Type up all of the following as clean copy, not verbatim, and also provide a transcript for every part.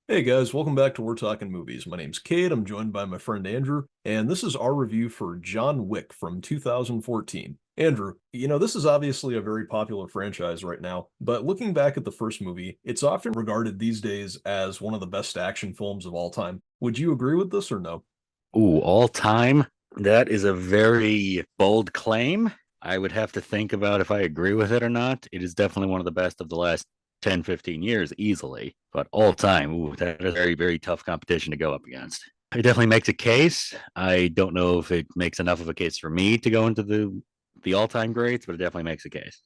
Hey guys, welcome back to We're Talking Movies. My name's Cade. I'm joined by my friend Andrew, and this is our review for John Wick from 2014. Andrew, this is obviously a very popular franchise right now, but looking back at the first movie, it's often regarded these days as one of the best action films of all time. Would you agree with this or no? Ooh, all time? That is a very bold claim. I would have to think about if I agree with it or not. It is definitely one of the best of the last 10, 15 years, easily. But all time, ooh, that is a very, very tough competition to go up against. It definitely makes a case. I don't know if it makes enough of a case for me to go into the all-time greats, but it definitely makes a case.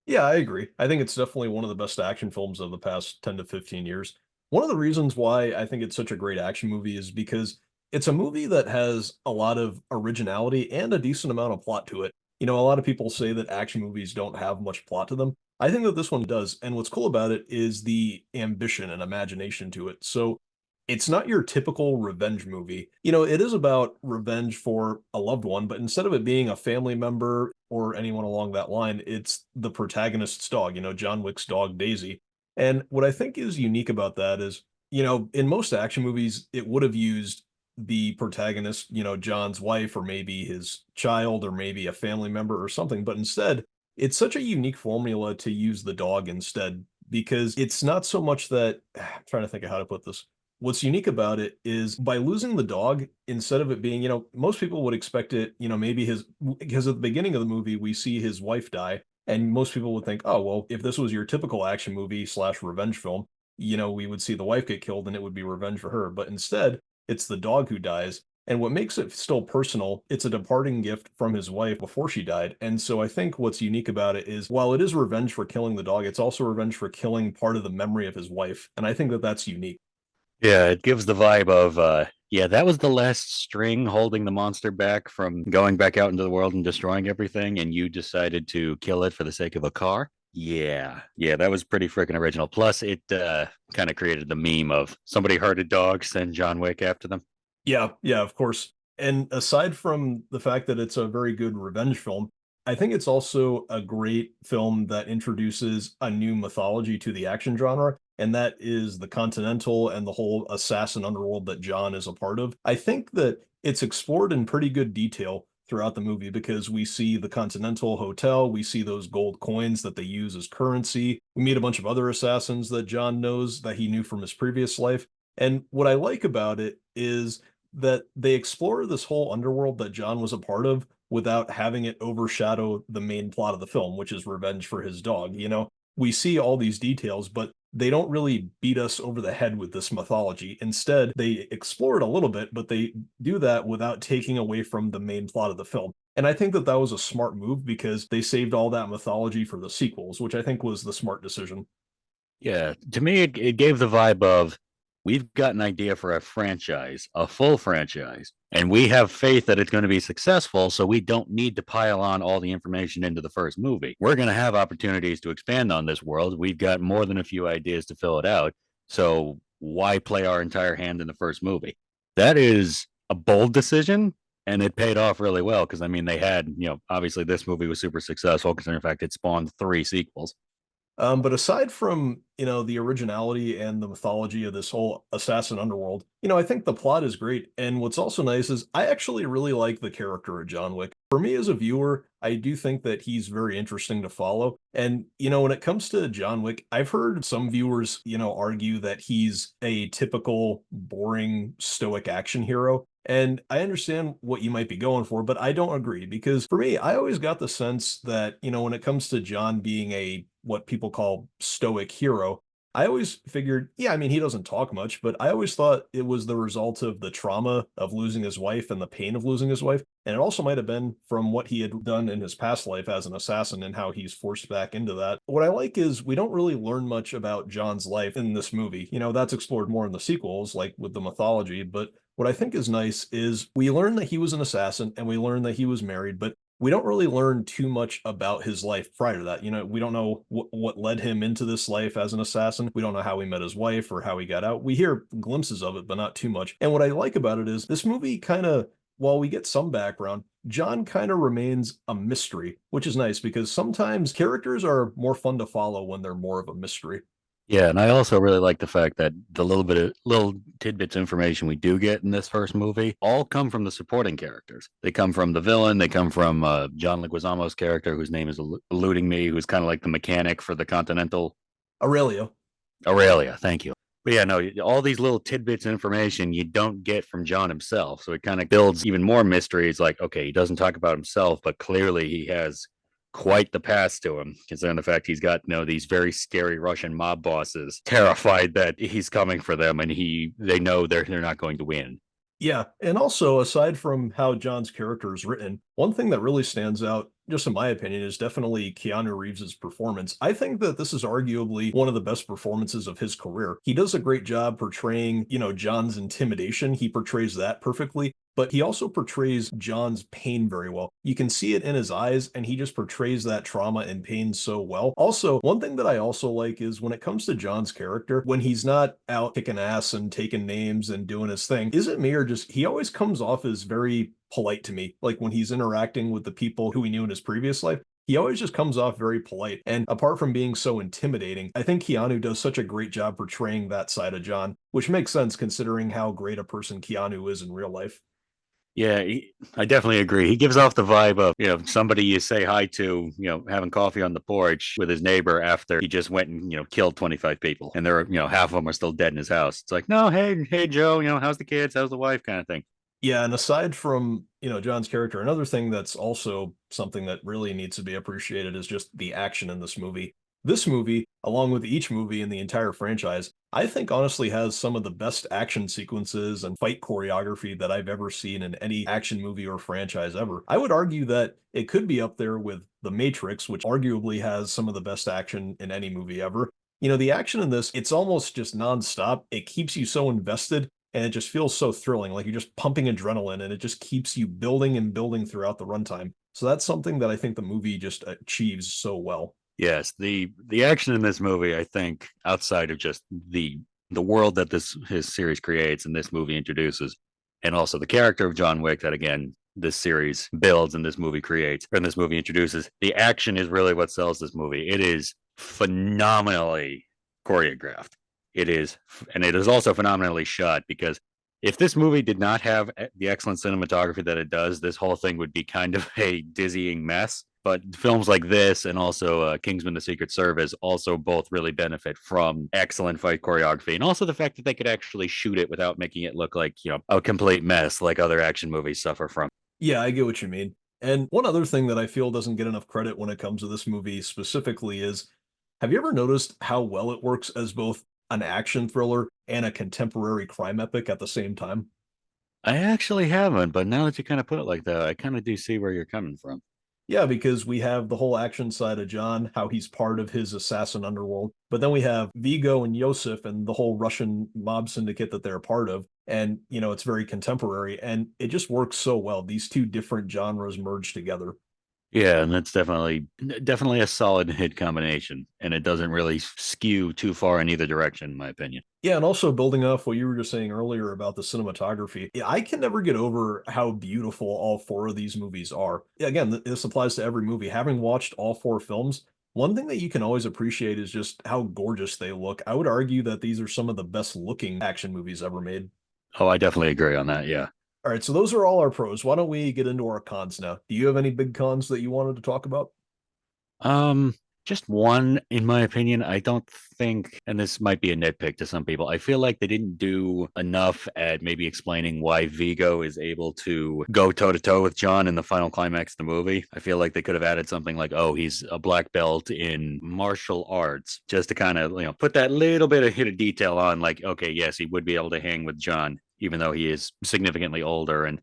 Yeah, I agree. I think it's definitely one of the best action films of the past 10 to 15 years. One of the reasons why I think it's such a great action movie is because it's a movie that has a lot of originality and a decent amount of plot to it. A lot of people say that action movies don't have much plot to them. I think that this one does. And what's cool about it is the ambition and imagination to it. So it's not your typical revenge movie. It is about revenge for a loved one, but instead of it being a family member or anyone along that line, it's the protagonist's dog, John Wick's dog, Daisy. And what I think is unique about that is, in most action movies, it would have used the protagonist, John's wife, or maybe his child, or maybe a family member or something. But instead, it's such a unique formula to use the dog instead, because it's not so much that, I'm trying to think of how to put this. What's unique about it is by losing the dog, instead of it being, most people would expect it, maybe because at the beginning of the movie, we see his wife die. And most people would think, oh, well, if this was your typical action movie slash revenge film, we would see the wife get killed and it would be revenge for her. But instead, it's the dog who dies. And what makes it still personal, it's a departing gift from his wife before she died. And so I think what's unique about it is while it is revenge for killing the dog, it's also revenge for killing part of the memory of his wife. And I think that that's unique. Yeah, it gives the vibe of yeah, that was the last string holding the monster back from going back out into the world and destroying everything, and you decided to kill it for the sake of a car. Yeah, yeah, that was pretty freaking original. Plus, it kind of created the meme of somebody herded dogs, send John Wick after them. Yeah, yeah, of course. And aside from the fact that it's a very good revenge film, I think it's also a great film that introduces a new mythology to the action genre, and that is the Continental and the whole assassin underworld that John is a part of. I think that it's explored in pretty good detail throughout the movie because we see the Continental Hotel, we see those gold coins that they use as currency. We meet a bunch of other assassins that John knows that he knew from his previous life. And what I like about it is that they explore this whole underworld that John was a part of without having it overshadow the main plot of the film, which is revenge for his dog. We see all these details, but they don't really beat us over the head with this mythology. Instead, they explore it a little bit, but they do that without taking away from the main plot of the film. And I think that that was a smart move because they saved all that mythology for the sequels, which I think was the smart decision. Yeah, to me, it gave the vibe of we've got an idea for a franchise, a full franchise, and we have faith that it's going to be successful. So we don't need to pile on all the information into the first movie. We're going to have opportunities to expand on this world. We've got more than a few ideas to fill it out. So why play our entire hand in the first movie? That is a bold decision. And it paid off really well because I mean they had obviously this movie was super successful because in fact it spawned three sequels. But aside from, the originality and the mythology of this whole assassin underworld, I think the plot is great. And what's also nice is I actually really like the character of John Wick. For me as a viewer, I do think that he's very interesting to follow. And, when it comes to John Wick, I've heard some viewers, argue that he's a typical boring stoic action hero. And I understand what you might be going for, but I don't agree because for me, I always got the sense that, when it comes to John being a what people call stoic hero, I always figured, yeah, I mean, he doesn't talk much, but I always thought it was the result of the trauma of losing his wife and the pain of losing his wife. And it also might have been from what he had done in his past life as an assassin and how he's forced back into that. What I like is we don't really learn much about John's life in this movie. That's explored more in the sequels, like with the mythology. But what I think is nice is we learn that he was an assassin and we learn that he was married, but we don't really learn too much about his life prior to that. We don't know what led him into this life as an assassin. We don't know how he met his wife or how he got out. We hear glimpses of it, but not too much. And what I like about it is this movie kind of, while we get some background, John kind of remains a mystery, which is nice because sometimes characters are more fun to follow when they're more of a mystery. Yeah, and I also really like the fact that the little tidbits of information we do get in this first movie all come from the supporting characters. They come from the villain. They come from John Leguizamo's character, whose name is eluding me, who's kind of like the mechanic for the Continental. Aurelio. Aurelia, thank you. But yeah, no, all these little tidbits of information you don't get from John himself. So it kind of builds even more mystery. It's like, okay, he doesn't talk about himself, but clearly he has quite the past to him, considering the fact he's got, these very scary Russian mob bosses terrified that he's coming for them and they know they're not going to win. Yeah, and also aside from how John's character is written, one thing that really stands out, just in my opinion, is definitely Keanu Reeves's performance. I think that this is arguably one of the best performances of his career. He does a great job portraying, John's intimidation. He portrays that perfectly, but he also portrays John's pain very well. You can see it in his eyes, and he just portrays that trauma and pain so well. Also, one thing that I also like is when it comes to John's character, when he's not out kicking ass and taking names and doing his thing, is it me or just he always comes off as very polite to me? Like when he's interacting with the people who he knew in his previous life, he always just comes off very polite. And apart from being so intimidating, I think Keanu does such a great job portraying that side of John, which makes sense considering how great a person Keanu is in real life. Yeah, I definitely agree. He gives off the vibe of, somebody you say hi to, having coffee on the porch with his neighbor after he just went and, killed 25 people. And there are, half of them are still dead in his house. It's like, no, hey, Joe, how's the kids? How's the wife kind of thing. Yeah, and aside from, John's character, another thing that's also something that really needs to be appreciated is just the action in this movie. This movie, along with each movie in the entire franchise, I think honestly has some of the best action sequences and fight choreography that I've ever seen in any action movie or franchise ever. I would argue that it could be up there with The Matrix, which arguably has some of the best action in any movie ever. The action in this, it's almost just nonstop. It keeps you so invested and it just feels so thrilling. Like you're just pumping adrenaline and it just keeps you building and building throughout the runtime. So that's something that I think the movie just achieves so well. Yes, the action in this movie, I think, outside of just the world that this his series creates and this movie introduces, and also the character of John Wick that again this series builds and this movie creates and this movie introduces, the action is really what sells this movie. It is phenomenally choreographed. It is, and it is also phenomenally shot because if this movie did not have the excellent cinematography that it does, this whole thing would be kind of a dizzying mess. But films like this and also Kingsman: The Secret Service also both really benefit from excellent fight choreography, and also the fact that they could actually shoot it without making it look like a complete mess like other action movies suffer from. Yeah, I get what you mean. And one other thing that I feel doesn't get enough credit when it comes to this movie specifically is have you ever noticed how well it works as both an action thriller and a contemporary crime epic at the same time? I actually haven't, but now that you kind of put it like that, I kind of do see where you're coming from. Yeah, because we have the whole action side of John, how he's part of his assassin underworld. But then we have Vigo and Yosef and the whole Russian mob syndicate that they're part of. And, it's very contemporary and it just works so well. These two different genres merge together. Yeah, and that's definitely a solid hit combination, and it doesn't really skew too far in either direction, in my opinion. Yeah, and also building off what you were just saying earlier about the cinematography, yeah, I can never get over how beautiful all four of these movies are. Yeah, again, this applies to every movie. Having watched all four films, one thing that you can always appreciate is just how gorgeous they look. I would argue that these are some of the best looking action movies ever made. Oh, I definitely agree on that. Yeah. All right, so those are all our pros. Why don't we get into our cons now? Do you have any big cons that you wanted to talk about? Um, just one, in my opinion. I don't think, and this might be a nitpick to some people, I feel like they didn't do enough at maybe explaining why Vigo is able to go toe to toe with John in the final climax of the movie. I feel like they could have added something like, oh, he's a black belt in martial arts, just to kind of, put that little bit of hit of detail on, like, okay, yes, he would be able to hang with John. Even though he is significantly older and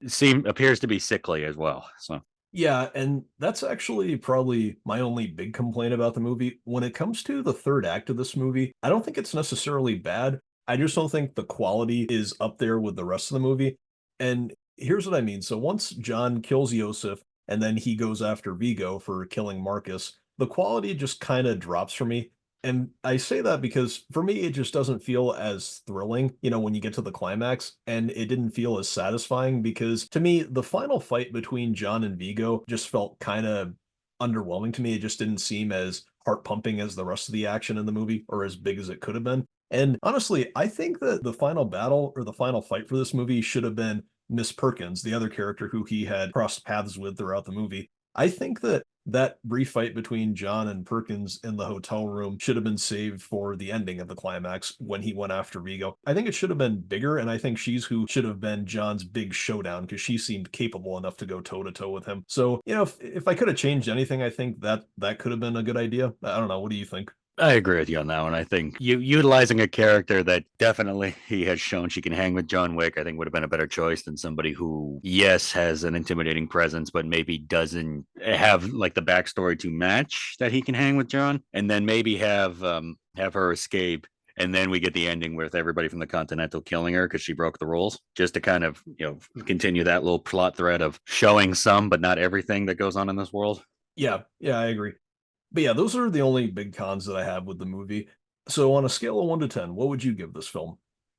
appears to be sickly as well. So Yeah, and that's actually probably my only big complaint about the movie. When it comes to the third act of this movie, I don't think it's necessarily bad. I just don't think the quality is up there with the rest of the movie. And here's what I mean. So once John kills Yosef and then he goes after Vigo for killing Marcus, the quality just kind of drops for me. And I say that because for me, it just doesn't feel as thrilling, when you get to the climax, and it didn't feel as satisfying because to me, the final fight between John and Vigo just felt kind of underwhelming to me. It just didn't seem as heart pumping as the rest of the action in the movie, or as big as it could have been. And honestly, I think that the final battle or the final fight for this movie should have been Miss Perkins, the other character who he had crossed paths with throughout the movie. I think that that brief fight between John and Perkins in the hotel room should have been saved for the ending of the climax when he went after Vigo. I think it should have been bigger, and I think she's who should have been John's big showdown because she seemed capable enough to go toe to toe with him. So, if I could have changed anything, I think that could have been a good idea. I don't know. What do you think? I agree with you on that one. I think utilizing a character that definitely he has shown she can hang with John Wick, I think would have been a better choice than somebody who, yes, has an intimidating presence, but maybe doesn't have like the backstory to match that he can hang with John, and then maybe have her escape. And then we get the ending with everybody from the Continental killing her because she broke the rules, just to kind of continue that little plot thread of showing some but not everything that goes on in this world. Yeah, yeah, I agree. But yeah, those are the only big cons that I have with the movie. So on a scale of 1 to 10, what would you give this film?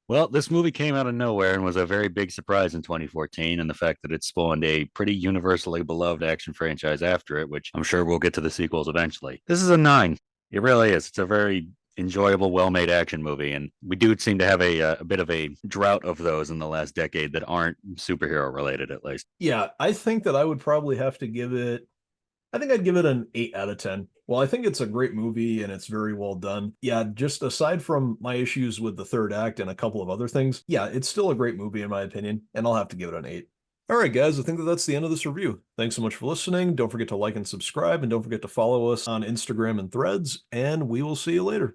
Well, this movie came out of nowhere and was a very big surprise in 2014. And the fact that it spawned a pretty universally beloved action franchise after it, which I'm sure we'll get to the sequels eventually. This is a 9. It really is. It's a very enjoyable, well made action movie. And we do seem to have a bit of a drought of those in the last decade that aren't superhero related, at least. Yeah, I think that I would probably have to give it, I think I'd give it an 8 out of 10. Well, I think it's a great movie and it's very well done. Yeah, just aside from my issues with the third act and a couple of other things, yeah, it's still a great movie in my opinion, and I'll have to give it an 8. All right, guys, I think that that's the end of this review. Thanks so much for listening. Don't forget to like and subscribe, and don't forget to follow us on Instagram and Threads, and we will see you later.